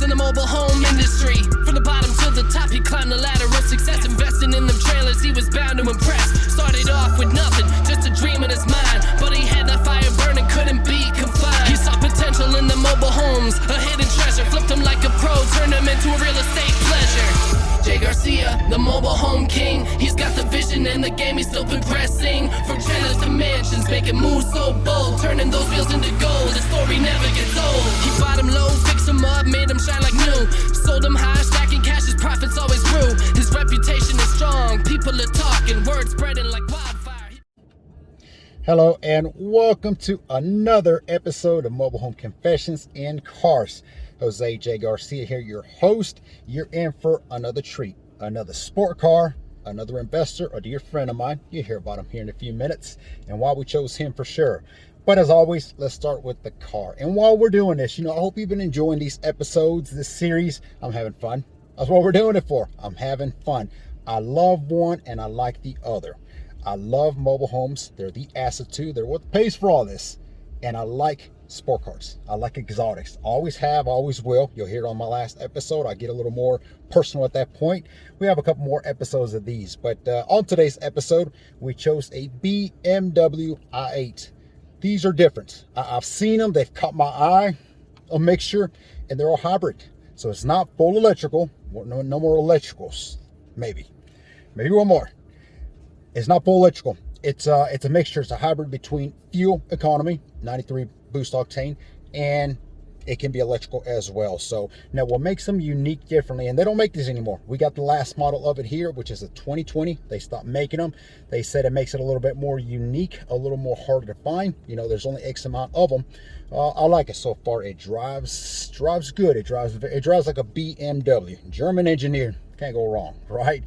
in the mobile home industry. From the bottom to the top, he climbed the ladder of success. Investing in them trailers, he was bound to impress. Started off with nothing, just a dream in his mind. But he had that fire burning, couldn't be confined. He saw potential in the mobile homes, a hidden treasure. Flipped him like a pro, turned him into a real estate pleasure. Jay Garcia, the mobile home king. He's got the vision and the game, he's still progressing. From trailers to mansions, making moves so bold, turning those wheels into gold. The story never gets old. He bought him low, fixed him up, made him shine like new. Sold him high, stacking cash, his profits always grew. His reputation is strong, people are talking, word spreading like wildfire. Hello and welcome to another episode of Mobile Home Confessions and Cars. Jose J. Garcia here, your host. You're in for another treat, another sport car, another investor, a dear friend of mine. You'll hear about him here in a few minutes and why we chose him for sure. But as always, let's start with the car. And while we're doing this, I hope you've been enjoying these episodes, this series. I'm having fun. That's what we're doing it for. I'm having fun. I love one and I like the other. I love mobile homes. They're the asset too. They're what pays for all this. And I like sport cars. I like exotics. Always have, always will. You'll hear it on my last episode. I get a little more personal at that point. We have a couple more episodes of these. But on today's episode, we chose a BMW i8. These are different. I've seen them. They've caught my eye. A mixture. And they're all hybrid. So it's not full electrical. No more electricals. Maybe one more. It's not full electrical. It's a mixture. It's a hybrid between fuel economy, 93 boost octane, and it can be electrical as well. So now what makes them unique differently, and they don't make these anymore. We got the last model of it here, which is a 2020. They stopped making them. They said it makes it a little bit more unique, a little more harder to find. There's only X amount of them. I like it so far. It drives good. It drives like a BMW. German engineered. Can't go wrong, right?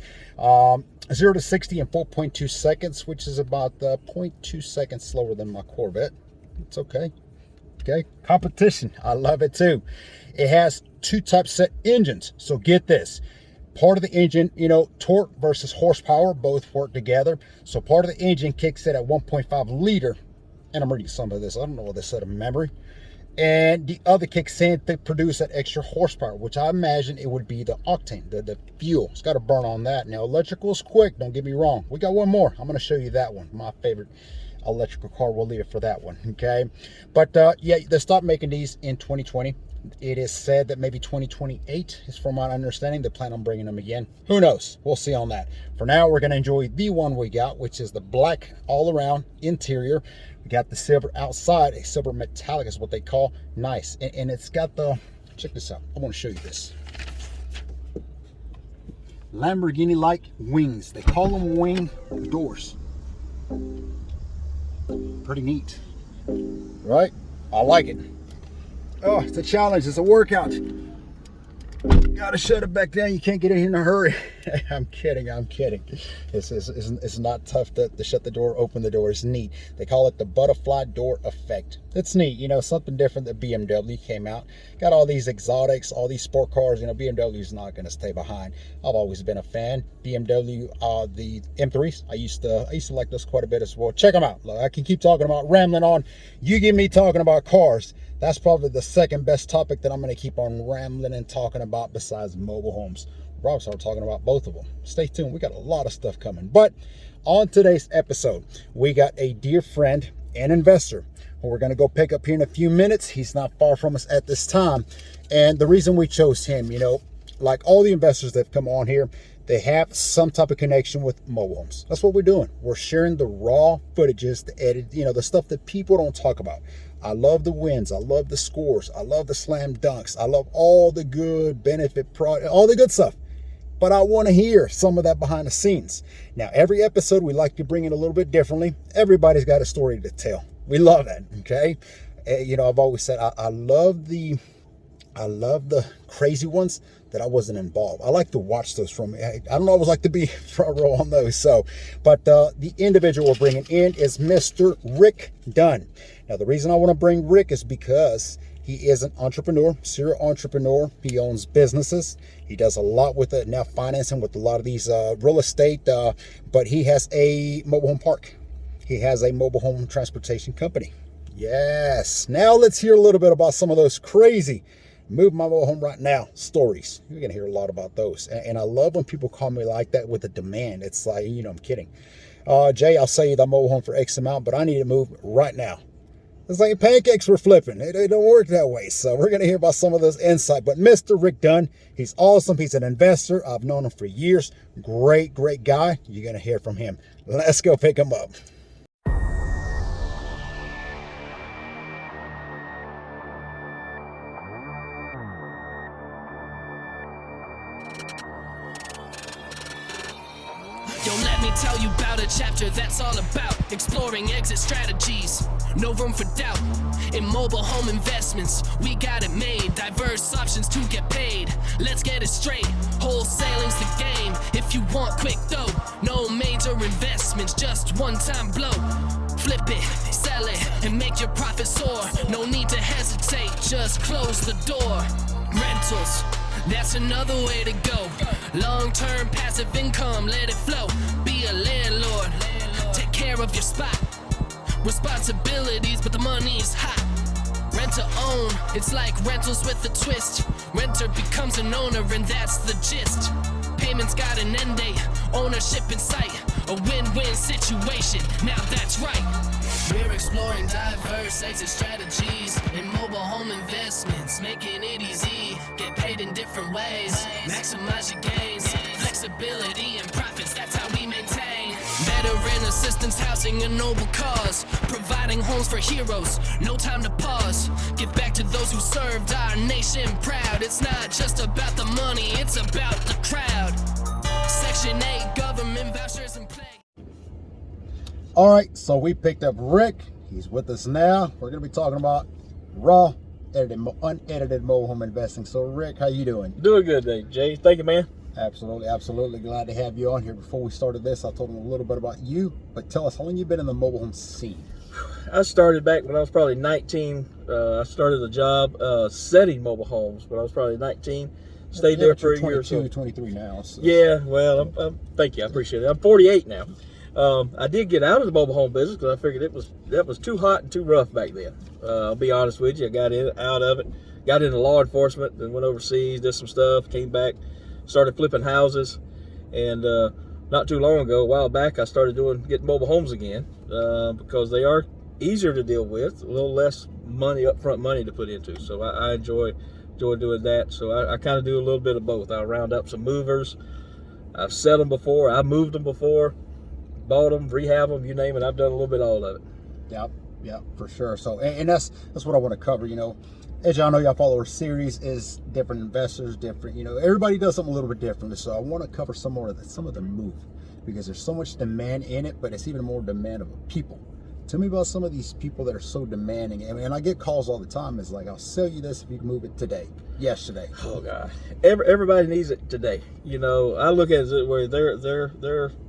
0 to 60 in 4.2 seconds, which is about 0.2 seconds slower than my Corvette. It's okay. Okay, competition. I love it too. It has two type set engines. So get this. Part of the engine, torque versus horsepower, both work together. So part of the engine kicks in at 1.5 liter. And I'm reading some of this. I don't know what this said in memory. And the other kicks in to produce that extra horsepower, which I imagine it would be the octane, the fuel. It's got to burn on that. Now, electrical is quick. Don't get me wrong. We got one more. I'm going to show you that one. My favorite electrical car. We'll leave it for that one. Okay. But yeah, they stopped making these in 2020. It is said that maybe 2028 is from my understanding. They plan on bringing them again. Who knows? We'll see on that. For now, we're going to enjoy the one we got, which is the black all around interior. We got the silver outside, a silver metallic is what they call. Nice. And it's got the, check this out. I want to show you this. Lamborghini-like wings. They call them wing doors. Pretty neat. Right? I like it. Oh, it's a challenge. It's a workout. Gotta shut it back down. You can't get in here in a hurry. I'm kidding. It's not tough to shut the door, open the door. It's neat. They call it the butterfly door effect. It's neat. Something different that BMW came out. Got all these exotics, all these sport cars. BMW is not going to stay behind. I've always been a fan. BMW, the M3s. I used to like those quite a bit as well. Check them out. Look, I can keep talking about rambling on. You get me talking about cars. That's probably the second best topic that I'm going to keep on rambling and talking about besides mobile homes. Rob started talking about both of them. Stay tuned. We got a lot of stuff coming. But on today's episode, we got a dear friend and investor who we're going to go pick up here in a few minutes. He's not far from us at this time. And the reason we chose him, like all the investors that have come on here, they have some type of connection with mobile homes. That's what we're doing. We're sharing the raw footages, the edit, the stuff that people don't talk about. I love the wins. I love the scores. I love the slam dunks. I love all the good benefit, all the good stuff. But I want to hear some of that behind the scenes. Now, every episode, we like to bring it a little bit differently. Everybody's got a story to tell. We love that, okay? I've always said I love the crazy ones that I wasn't involved. I like to watch those from, I don't always like to be front row on those. But the individual we're bringing in is Mr. Rick Dunn. Now, the reason I want to bring Rick is because he is an entrepreneur, serial entrepreneur. He owns businesses. He does a lot with it now, financing with a lot of these real estate. But he has a mobile home park. He has a mobile home transportation company. Yes. Now let's hear a little bit about some of those crazy Move my mobile home right now. Stories. You're going to hear a lot about those. And I love when people call me like that with a demand. It's like, I'm kidding. Jay, I'll sell you the mobile home for X amount, but I need to move right now. It's like pancakes were flipping. It don't work that way. So we're going to hear about some of this insight. But Mr. Rick Dunn, he's awesome. He's an investor. I've known him for years. Great guy. You're going to hear from him. Let's go pick him up. Yo, let me tell you about a chapter that's all about exploring exit strategies. No room for doubt. In mobile home investments, we got it made. Diverse options to get paid. Let's get it straight. Wholesaling's the game. If you want quick dough, no major investments, just one-time blow. Flip it, sell it, and make your profit soar. No need to hesitate, just close the door. Rentals, that's another way to go. Long-term passive income, let it flow. Be a landlord, take care of your spot. Responsibilities, but the money's hot. Rent to own, it's like rentals with a twist. Renter becomes an owner, and that's the gist. Payments got an end date, ownership in sight. A win-win situation, now that's right. We're exploring diverse exit strategies in mobile home investments, making it easy. Get paid in different ways, maximize your gains. Flexibility and profits, that's how we maintain. Veteran assistance, housing, a noble cause. Providing homes for heroes, no time to pause. Give back to those who served our nation proud. It's not just about the money, it's about the crowd. Section 8, government vouchers in play. All right, so we picked up Rick. He's with us now. We're going to be talking about raw, unedited mobile home investing. So, Rick, how you doing? Doing good, Jay. Thank you, man. Absolutely. Glad to have you on here. Before we started this, I told him a little bit about you, but tell us, how long you been in the mobile home scene? I started back when I was probably 19. I started a job setting mobile homes when I was probably 19. Stayed there for a year or so. 23 now. So. Yeah, well, thank you. I appreciate it. I'm 48 now. I did get out of the mobile home business because I figured that was too hot and too rough back then. I'll be honest with you. I got out of it, got into law enforcement, then went overseas, did some stuff, came back, started flipping houses, and not too long ago, a while back, I started getting mobile homes again because they are easier to deal with, a little less upfront money to put into. So I enjoy doing that. So I kind of do a little bit of both. I'll round up some movers. I've set them before. I've moved them before. Bought them, rehab them, you name it. I've done a little bit of all of it. Yep, for sure. So, and that's what I want to cover. As y'all know, y'all follow our series is different investors, different. Everybody does something a little bit differently. So I want to cover some of the move, because there's so much demand in it, but it's even more demand of people. Tell me about some of these people that are so demanding. And I get calls all the time. It's like, I'll sell you this if you can move it today, yesterday. Oh God, everybody needs it today. I look at it where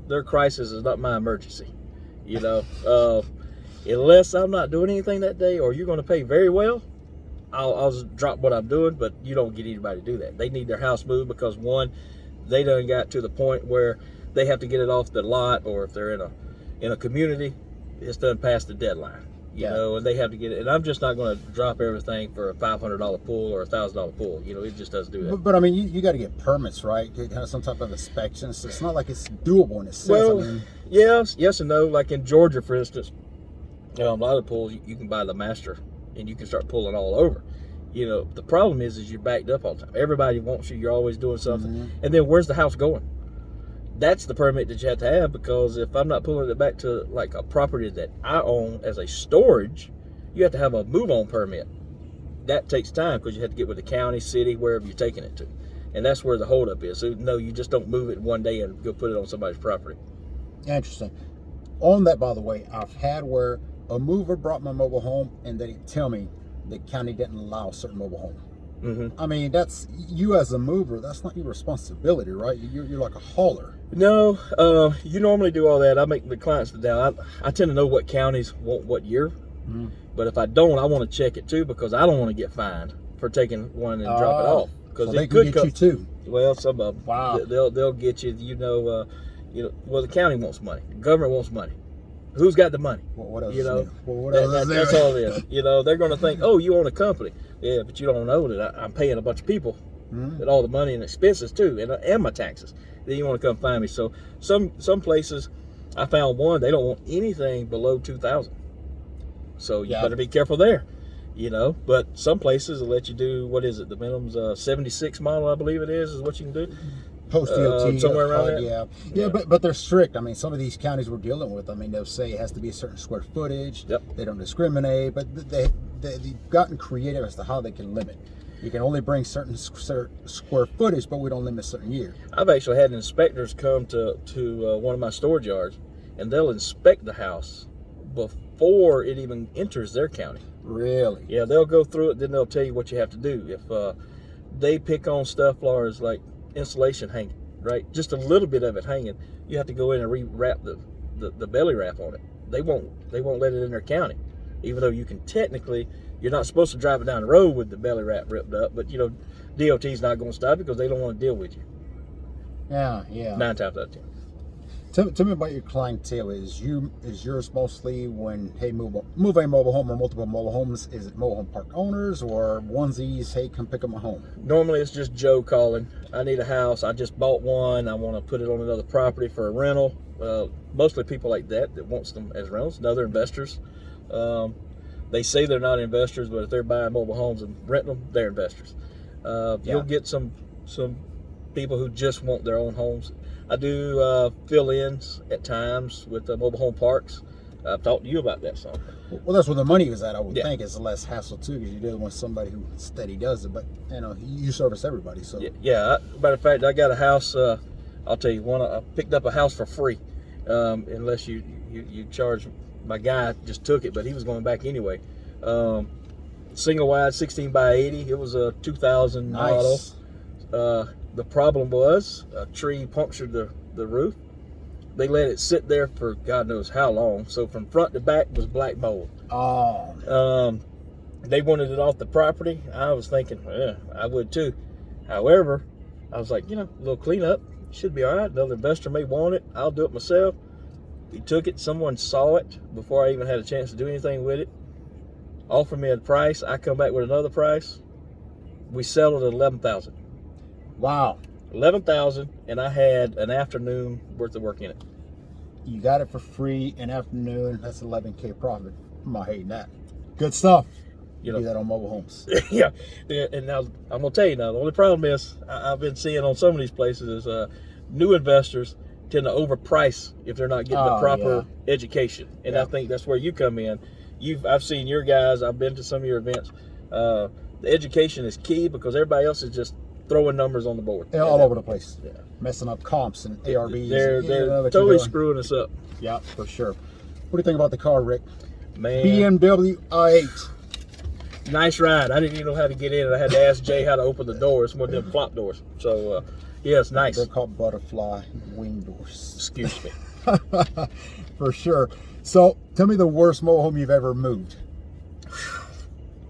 their crisis is not my emergency. Unless I'm not doing anything that day, or you're going to pay very well, I'll just drop what I'm doing. But you don't get anybody to do that. They need their house moved because, one, they done got to the point where they have to get it off the lot, or if they're in a community, it's done past the deadline, and they have to get it. And I'm just not going to drop everything for a $500 pool or a $1,000 pool. It just doesn't do that. But I mean, you got to get permits, right? You have some type of inspection. So it's not like it's doable in a sense. Well, yes and no. Like in Georgia, for instance, a lot of pools you can buy the master and you can start pulling all over. The problem is you're backed up all the time. Everybody wants you. You're always doing something. Mm-hmm. And then where's the house going? That's the permit that you have to have, because if I'm not pulling it back to like a property that I own as a storage, you have to have a move-on permit. That takes time because you have to get with the county, city, wherever you're taking it to. And that's where the holdup is. So no, you just don't move it one day and go put it on somebody's property. Interesting. On that, by the way, I've had where a mover brought my mobile home and they didn't tell me the county didn't allow a certain mobile home. Mm-hmm. I mean, that's you as a mover. That's not your responsibility, right? You're like a hauler. No, you normally do all that. I make the clients down. I tend to know what counties want what year, mm-hmm. But if I don't, I want to check it too, because I don't want to get fined for taking one and drop it off. Because so they could get you too. Well, some of them. Wow. They'll get you. Well, the county wants money. The government wants money. Who's got the money? Well, what else? That's all it is. They're going to think, oh, you own a company. Yeah, but you don't know that I'm paying a bunch of people Mm-hmm. and all the money and expenses too, and my taxes. Then you want to come find me. So some places, I found one, they don't want anything below 2,000. So you better be careful there, you know. But some places will let you do, what is it? The minimum's 76 model, I believe it is what you can do. Post DOT, somewhere around there. Yeah, but they're strict. I mean, some of these counties we're dealing with, I mean, they'll say it has to be a certain square footage. Yep. They don't discriminate, but they've gotten creative as to how they can limit. You can only bring certain square footage, but we don't limit a certain year. I've actually had inspectors come to one of my storage yards, and they'll inspect the house before it even enters their county. Really? Yeah, they'll go through it, then they'll tell you what you have to do. If they pick on stuff as like insulation hanging, right? Just a little bit of it hanging, you have to go in and re-wrap the belly wrap on it. They won't let it in their county, even though you can technically. You're not supposed to drive it down the road with the belly wrap ripped up, but you know, DOT's not going to stop because they don't want to deal with you. Yeah. 9 times out of 10. Tell me about your clientele. Is yours mostly when, hey, move a mobile home or multiple mobile homes? Is it mobile home park owners or onesies? Hey, come pick up my home. Normally it's just Joe calling. I need a house. I just bought one. I want to put it on another property for a rental. Mostly people like that wants them as rentals. No, they're investors. They say they're not investors, but if they're buying mobile homes and renting them, they're investors. You'll get some people who just want their own homes. I do fill-ins at times with mobile home parks. I've talked to you about that some. Well, that's where the money is at. I would think it's less hassle too, because you're dealing with somebody who steady does it. But you know, you service everybody. So matter of fact, I got a house. I'll tell you one. I picked up a house for free, unless you charge. My guy just took it, but he was going back anyway. Single wide, 16 by 80. It was a 2000 model. The problem was a tree punctured the roof. They let it sit there for God knows how long. So from front to back was black mold. Oh. They wanted it off the property. I was thinking, I would too. However, I was like, a little cleanup should be all right. Another investor may want it. I'll do it myself. He took it. Someone saw it before I even had a chance to do anything with it. Offered me a price. I come back with another price. We settled at $11,000. Wow. $11,000, and I had an afternoon worth of work in it. You got it for free an afternoon. That's $11K profit. I'm not hating that. Good stuff. You do that on mobile homes. yeah. And now I'm gonna tell you now. The only problem is I've been seeing on some of these places is new investors tend to overprice if they're not getting the proper education, and I think that's where you come in. I've seen your guys. I've been to some of your events. The education is key because everybody else is just throwing numbers on the board. Yeah, all over the place. Yeah. Messing up comps and ARVs. They're totally screwing us up. Yeah, for sure. What do you think about the car, Rick? Man, BMW i8. Nice ride. I didn't even know how to get in. I had to ask Jay how to open the door. It's one of them flop doors. So. Yeah, it's nice. They're called butterfly wing doors. Excuse me. For sure. So, tell me the worst mobile home you've ever moved.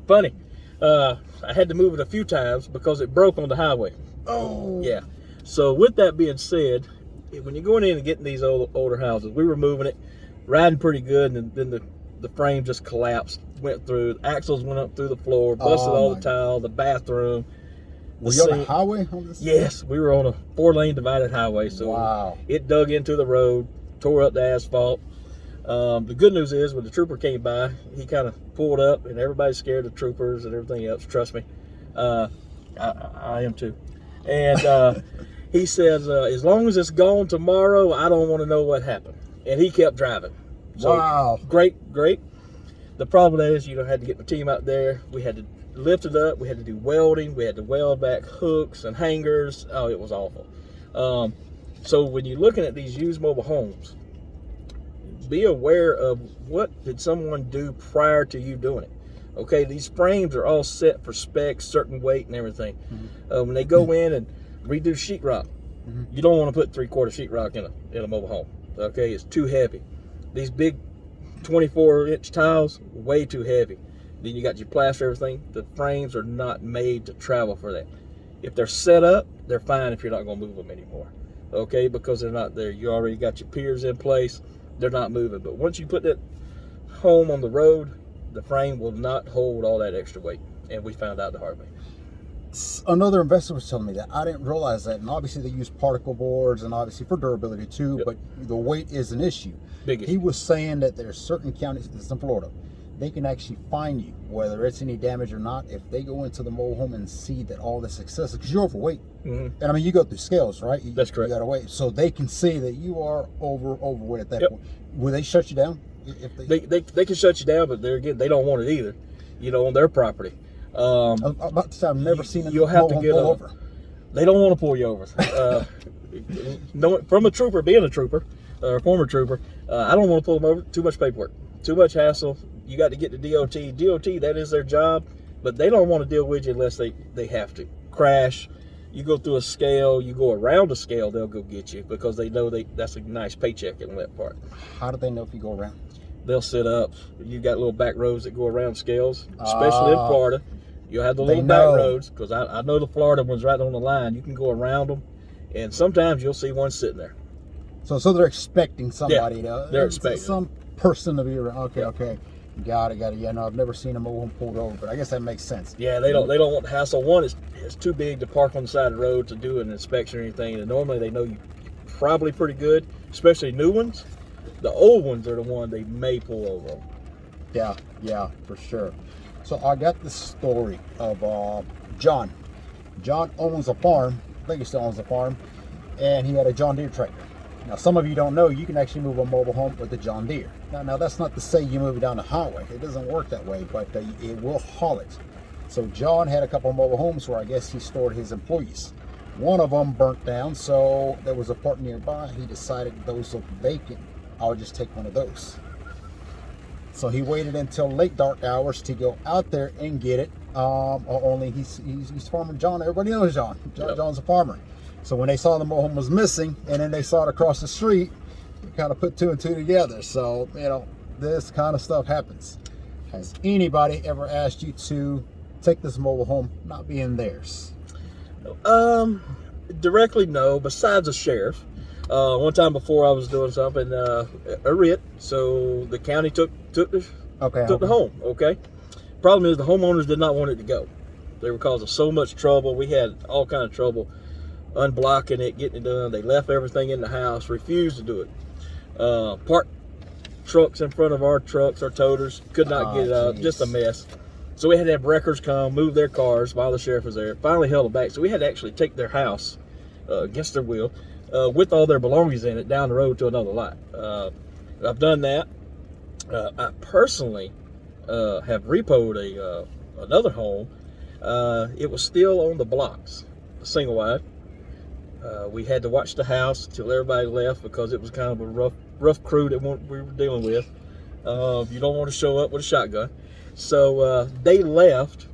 Funny. I had to move it a few times because it broke on the highway. Oh. Yeah. So, with that being said, when you're going in and getting these older houses, we were moving it, riding pretty good, and then the frame just collapsed, went through, the axles went up through the floor, busted all the tile, the bathroom. Were you on a highway on this? Yes, we were on a 4-lane divided highway, so it dug into the road, tore up the asphalt. The good news is when the trooper came by, he kind of pulled up, and everybody's scared of troopers and everything else. Trust me, I am too. And he says, as long as it's gone tomorrow, I don't want to know what happened. And he kept driving. So, great. The problem is, had to get the team out there. We had to lift it up. We had to do welding. We had to weld back hooks and hangers. Oh, it was awful. So when you're looking at these used mobile homes, be aware of what did someone do prior to you doing it. Okay, these frames are all set for specs, certain weight and everything. When they go in and redo sheetrock, you don't want to put 3/4 sheetrock in a mobile home. Okay, it's too heavy. These big 24-inch tiles, way too heavy. Then you got your plaster, everything. The frames are not made to travel for that. If they're set up, they're fine if you're not going to move them anymore. Okay, because they're not there. You already got your piers in place. They're not moving. But once you put that home on the road, the frame will not hold all that extra weight. and we found out the hard way. Another investor was telling me that. I didn't realize that. And obviously they use particle boards and obviously for durability too, but the weight is an issue. Big issue. He was saying that there's certain counties, this is in Florida, they can actually fine you, whether it's any damage or not, if they go into the mobile home and see that all this excessive, because you're overweight. And I mean, you go through scales, right? That's correct. You got to weigh. So they can see that you are overweight at that point. Will they shut you down? If they can shut you down, but they're again, they don't want it either, on their property. I'm about to say, I've never seen you'll have to get over. They don't want to pull you over. From a trooper, being a trooper, or a former trooper, I don't want to pull them over. Too much paperwork, too much hassle. You got to get to DOT. DOT, that is their job, but they don't want to deal with you unless they have to. Crash, you go through a scale, you go around a scale, they'll go get you because they know that's a nice paycheck in that part. How do they know if you go around? They'll set up. You got little back roads that go around scales, especially in Florida. You'll have the little back roads because I know the Florida one's right on the line. You can go around them, and sometimes you'll see one sitting there. So they're expecting somebody to. They're expecting some person to be around. Okay. Got it. Yeah, no, I've never seen a mobile home pulled over, but I guess that makes sense. Yeah, they don't want the hassle. One, it's too big to park on the side of the road to do an inspection or anything. And normally they know you probably pretty good, especially new ones. The old ones are the one they may pull over on. Yeah, for sure. So I got this story of John. John owns a farm. I think he still owns a farm, and he had a John Deere tractor. Now, some of you don't know, you can actually move a mobile home with a John Deere. Now that's not to say you move it down the highway. It doesn't work that way, but it will haul it. So John had a couple of mobile homes where I guess he stored his employees. One of them burnt down, so there was a park nearby. He decided those looked vacant. I'll just take one of those. So he waited until late dark hours to go out there and get it. Only he's Farmer John. Everybody knows John. John's a farmer. So when they saw the mobile home was missing, and then they saw it across the street, they kind of put two and two together. So, this kind of stuff happens. Has anybody ever asked you to take this mobile home not being theirs? Directly, no. Besides the sheriff. One time before I was doing something, a writ, so the county took the home. Okay. Problem is the homeowners did not want it to go. They were causing so much trouble. We had all kind of trouble unblocking it, getting it done. They left everything in the house, refused to do it. Parked trucks in front of our trucks, our toters, could not get it up, just a mess. So we had to have wreckers come, move their cars while the sheriff was there. Finally held it back. So we had to actually take their house against their will with all their belongings in it down the road to another lot. I've done that. I personally have repoed another home. It was still on the blocks, single wide. We had to watch the house till everybody left because it was kind of a rough crew that we were dealing with. You don't want to show up with a shotgun. So they left.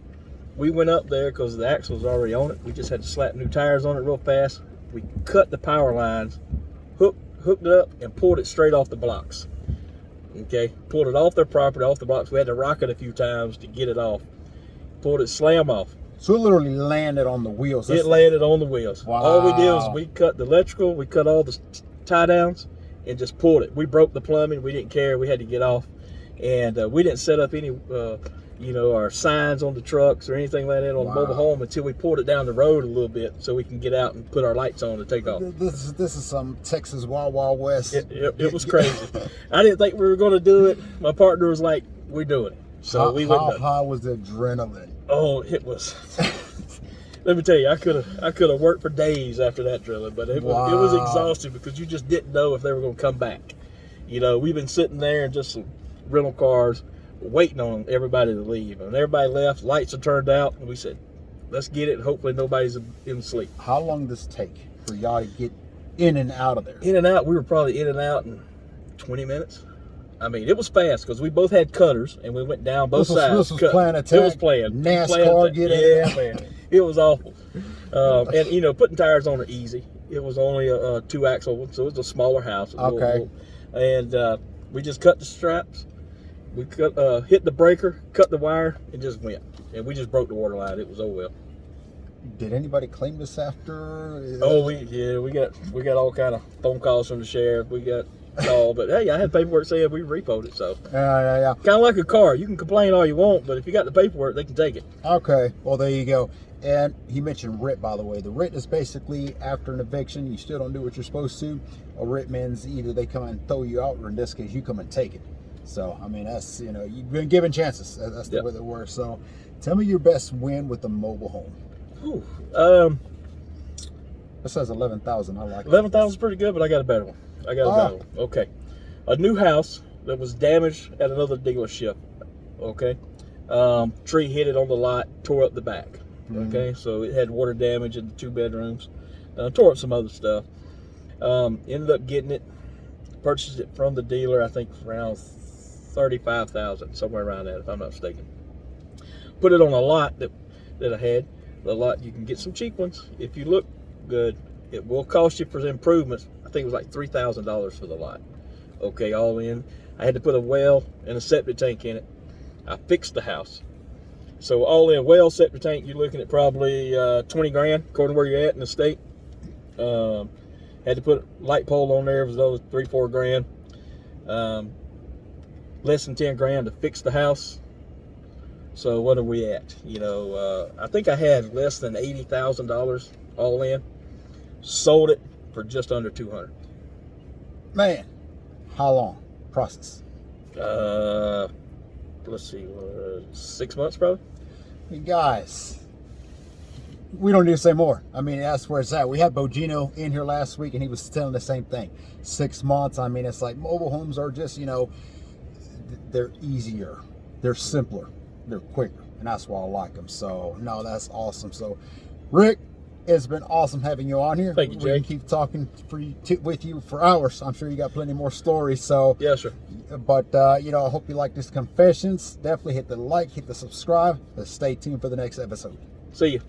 We went up there because the axle was already on it. We just had to slap new tires on it real fast. We cut the power lines, hooked it up, and pulled it straight off the blocks. Okay, pulled it off their property, off the blocks. We had to rock it a few times to get it off. Pulled it slam off. So it literally landed on the wheels. It landed on the wheels. Wow. All we did was we cut the electrical, we cut all the tie downs, and just pulled it. We broke the plumbing. We didn't care. We had to get off, and we didn't set up any, our signs on the trucks or anything like that on the mobile home until we pulled it down the road a little bit so we can get out and put our lights on to take off. This is some Texas Wild Wild West. It was crazy. I didn't think we were going to do it. My partner was like, "We're doing it." So we went. How high was the adrenaline? Oh, it was. Let me tell you, I could have worked for days after that drilling, but it was exhausting because you just didn't know if they were going to come back. We've been sitting there in just some rental cars waiting on everybody to leave. And everybody left, lights are turned out, and we said, let's get it, and hopefully nobody's in sleep. How long did this take for y'all to get in and out of there? In and out, we were probably in and out in 20 minutes. I mean, it was fast because we both had cutters, and we went down both sides. This was planned attack. It was planned. NASCAR, get in. Yeah, man. It was awful. And, putting tires on are easy. It was only a 2-axle, so it was a smaller house. Okay. And we just cut the straps. We hit the breaker, cut the wire, and just went. And we just broke the water line. It was over well. Did anybody claim this after? Oh, we got all kind of phone calls from the sheriff. We got call, but hey, I had paperwork saying we repoed it, so. Yeah. Kind of like a car. You can complain all you want, but if you got the paperwork, they can take it. Okay, well, there you go. And he mentioned writ, by the way. The writ is basically after an eviction, you still don't do what you're supposed to. A writ means either they come and throw you out, or in this case, you come and take it. So, I mean, that's, you've been given chances. That's the way it works. So, tell me your best win with the mobile home. Ooh, It says 11,000. I like it. 11,000 is pretty good, but I got a better one. Okay. A new house that was damaged at another dealership. Okay. Tree hit it on the lot, tore up the back. Okay. So it had water damage in the 2 bedrooms, tore up some other stuff. Ended up getting it, purchased it from the dealer, I think around 35,000, somewhere around that, if I'm not mistaken. Put it on a lot that I had. The lot, you can get some cheap ones if you look good. It will cost you for the improvements. I think it was like $3,000 for the lot. Okay, all in. I had to put a well and a septic tank in it. I fixed the house. So all in, well, septic tank, you're looking at probably 20 grand, according to where you're at in the state. Had to put a light pole on there. It was another 3-4 grand. Less than 10 grand to fix the house. So what are we at? I think I had less than $80,000 all in. Sold it for just under 200. Man, how long process? Let's see, 6 months probably. Hey guys, we don't need to say more. I mean, that's where it's at. We had Bogino in here last week, and he was telling the same thing. 6 months. I mean, it's like mobile homes are just, they're easier, they're simpler, they're quicker, and that's why I like them. So, no, that's awesome. So, Rick, it's been awesome having you on here. Thank you, Jay. We can keep talking with you for hours. I'm sure you got plenty more stories. So, Yeah, sure. But, I hope you like this confessions. Definitely hit the like, hit the subscribe. Let's stay tuned for the next episode. See you.